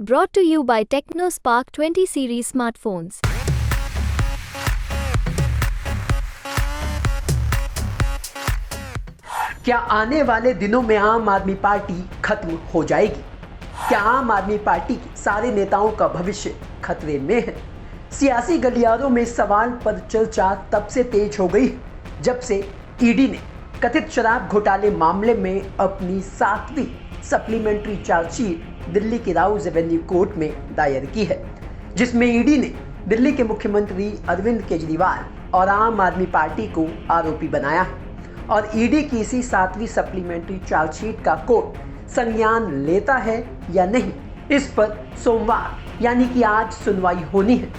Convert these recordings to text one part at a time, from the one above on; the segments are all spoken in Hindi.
Brought to you by TechnoSpark 20 series smartphones. क्या आने वाले दिनों में आम आदमी पार्टी खत्म हो जाएगी? क्या आम आदमी पार्टी के सारे नेताओं का भविष्य खतरे में है? सियासी गलियारों में सवाल पर चर्चा तब से तेज हो गई जब से ईडी ने कथित शराब घोटाले मामले में अपनी 7वीं सप्लीमेंट्री चार्जशीट दिल्ली की राउज एवेन्यू कोर्ट में दायर की है, जिसमें ईडी ने दिल्ली के मुख्यमंत्री अरविंद केजरीवाल और आम आदमी पार्टी को आरोपी बनाया है। और ईडी की इसी 7वीं सप्लीमेंट्री चार्जशीट का कोर्ट संज्ञान लेता है या नहीं, इस पर सोमवार यानी कि आज सुनवाई होनी है।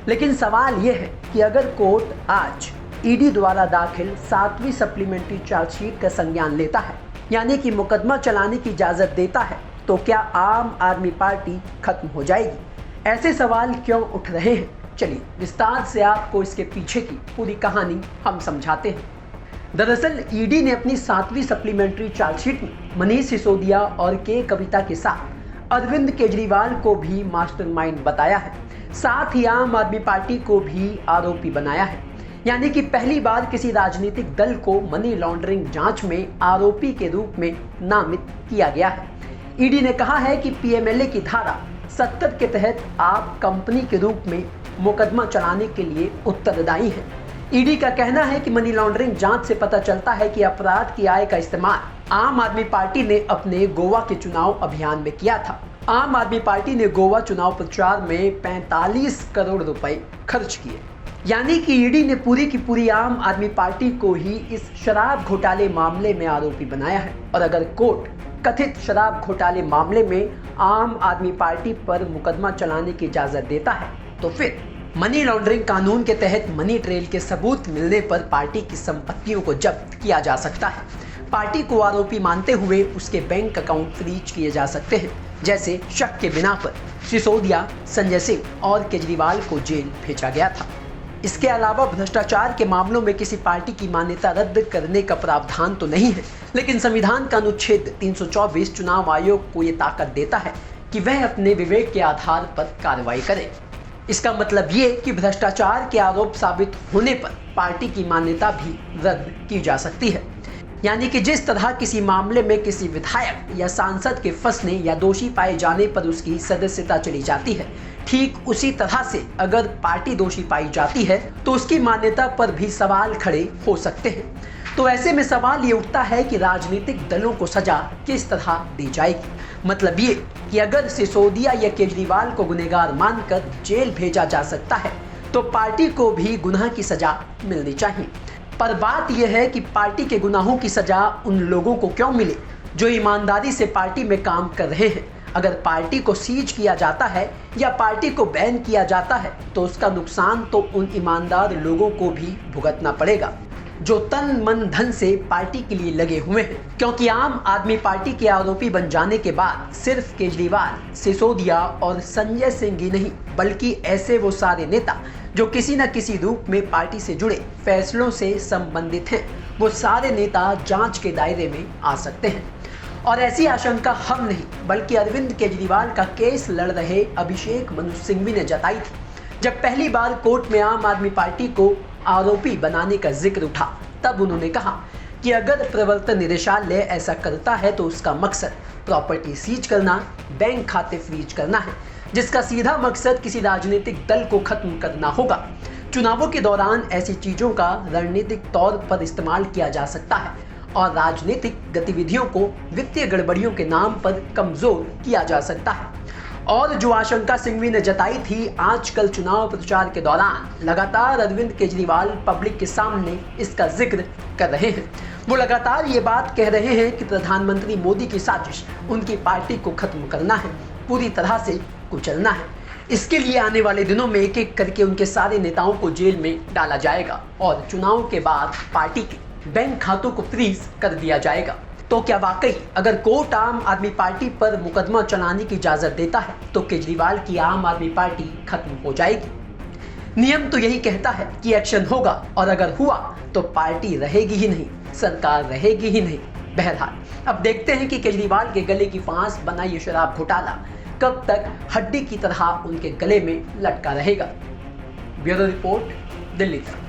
लेकिन सवाल यह है कि अगर कोर्ट आज ईडी द्वारा दाखिल 7वीं सप्लीमेंट्री चार्जशीट का संज्ञान लेता है, यानी कि मुकदमा चलाने की इजाज़त देता है, तो क्या आम आदमी पार्टी खत्म हो जाएगी? ऐसे सवाल क्यों उठ रहे हैं? चलिए विस्तार से आपको इसके पीछे की पूरी कहानी हम समझाते हैं। दरअसल ईडी ने अपनी 7वीं सप्लीमेंट्री चार्जशीट में मनीष सिसोदिया और के कविता के साथ अरविंद केजरीवाल को भी मास्टरमाइंड बताया है, साथ ही आम आदमी पार्टी को भी आरोपी बनाया है। यानी कि पहली बार किसी राजनीतिक दल को मनी लॉन्ड्रिंग जांच में आरोपी के रूप में नामित किया गया है। ईडी ने कहा है कि पीएमएलए की धारा 70 के तहत आप कंपनी के रूप में मुकदमा चलाने के लिए उत्तरदायी हैं। ईडी का कहना है कि मनी लॉन्ड्रिंग जांच से पता चलता है कि अपराध की आय का इस्तेमाल आम आदमी पार्टी ने अपने गोवा के चुनाव अभियान में किया था। आम आदमी पार्टी ने गोवा चुनाव प्रचार में 45 करोड़ रुपए खर्च किए। यानी कि ईडी ने पूरी की पूरी आम आदमी पार्टी को ही इस शराब घोटाले मामले में आरोपी बनाया है। और अगर कोर्ट कथित शराब घोटाले मामले में आम आदमी पार्टी पर मुकदमा चलाने की इजाजत देता है, तो फिर मनी लॉन्ड्रिंग कानून के तहत मनी ट्रेल के सबूत मिलने पर पार्टी की संपत्तियों को जब्त किया जा सकता है। पार्टी को आरोपी मानते हुए उसके बैंक अकाउंट फ्रीज किए जा सकते हैं, जैसे शक के बिना पर सिसोदिया, संजय सिंह और केजरीवाल को जेल भेजा गया था। इसके अलावा भ्रष्टाचार के मामलों में किसी पार्टी की मान्यता रद्द करने का प्रावधान तो नहीं है, लेकिन संविधान का अनुच्छेद 324 चुनाव आयोग को ये ताकत देता है कि वह अपने विवेक के आधार पर कार्रवाई करे। इसका मतलब ये कि भ्रष्टाचार के आरोप साबित होने पर पार्टी की मान्यता भी रद्द की जा सकती है। यानी कि जिस तरह किसी मामले में किसी विधायक या सांसद के फंसने या दोषी पाए जाने पर उसकी सदस्यता चली जाती है, ठीक उसी तरह से अगर पार्टी दोषी पाई जाती है तो उसकी मान्यता पर भी सवाल खड़े हो सकते हैं। तो ऐसे में सवाल ये उठता है कि राजनीतिक दलों को सजा किस तरह दी जाएगी। मतलब ये कि अगर सिसोदिया या केजरीवाल को गुनहगार मानकर जेल भेजा जा सकता है, तो पार्टी को भी गुनाह की सजा मिलनी चाहिए। पर बात यह है कि पार्टी के गुनाहों की सजा उन लोगों को क्यों मिले जो ईमानदारी से पार्टी में काम कर रहे हैं। अगर पार्टी को सीज किया जाता है या पार्टी को बैन किया जाता है, तो उसका नुकसान तो उन ईमानदार लोगों को भी भुगतना पड़ेगा जो तन मन धन से पार्टी के लिए लगे हुए हैं। क्योंकि आम आदमी पार्टी के आरोपी बन जाने के बाद सिर्फ केजरीवाल, सिसोदिया और संजय सिंह ही नहीं, बल्कि ऐसे वो सारे नेता जो किसी न किसी रूप में पार्टी से जुड़े फैसलों से संबंधित हैं, वो सारे नेता जांच के दायरे में आ सकते हैं। और ऐसी आशंका हम नहीं बल्कि अरविंद केजरीवाल का केस लड़ रहे अभिषेक मनु सिंघवी ने जताई थी, जब पहली बार कोर्ट में आम आदमी पार्टी को आरोपी बनाने का जिक्र उठा। तब उन्होंने कहा कि अगर प्रवर्तन निदेशालय ऐसा करता है तो उसका मकसद प्रॉपर्टी सीज करना, बैंक खाते फ्रीज करना है, जिसका सीधा मकसद किसी राजनीतिक दल को खत्म करना होगा। चुनावों के दौरान ऐसी चीजों का रणनीतिक तौर पर इस्तेमाल किया जा सकता है और राजनीतिक गतिविधियों को वित्तीय गड़बड़ियों के नाम पर कमजोर किया जा सकता है। और जो आशंका सिंघवी ने जताई थी, आजकल चुनाव प्रचार के दौरान लगातार अरविंद केजरीवाल पब्लिक के सामने इसका जिक्र कर रहे हैं। वो लगातार ये बात कह रहे हैं कि प्रधानमंत्री मोदी की साजिश उनकी पार्टी को खत्म करना है, पूरी तरह से कुचलना है। इसके लिए आने वाले दिनों में एक एक करके उनके सारे नेताओं को जेल में डाला जाएगा और चुनाव के बाद पार्टी के बैंक खातों को फ्रीज कर दिया जाएगा। तो क्या वाकई अगर कोर्ट आम आदमी पार्टी पर मुकदमा चलाने की इजाजत देता है तो केजरीवाल की आम आदमी पार्टी खत्म हो जाएगी? नियम तो यही कहता है कि एक्शन होगा, और अगर हुआ तो पार्टी रहेगी ही नहीं, सरकार रहेगी ही नहीं। बहरहाल अब देखते हैं कि केजरीवाल के गले की फांस बना ये शराब घोटाला कब तक हड्डी की तरह उनके गले में लटका रहेगा। ब्यूरो रिपोर्ट, दिल्ली तक।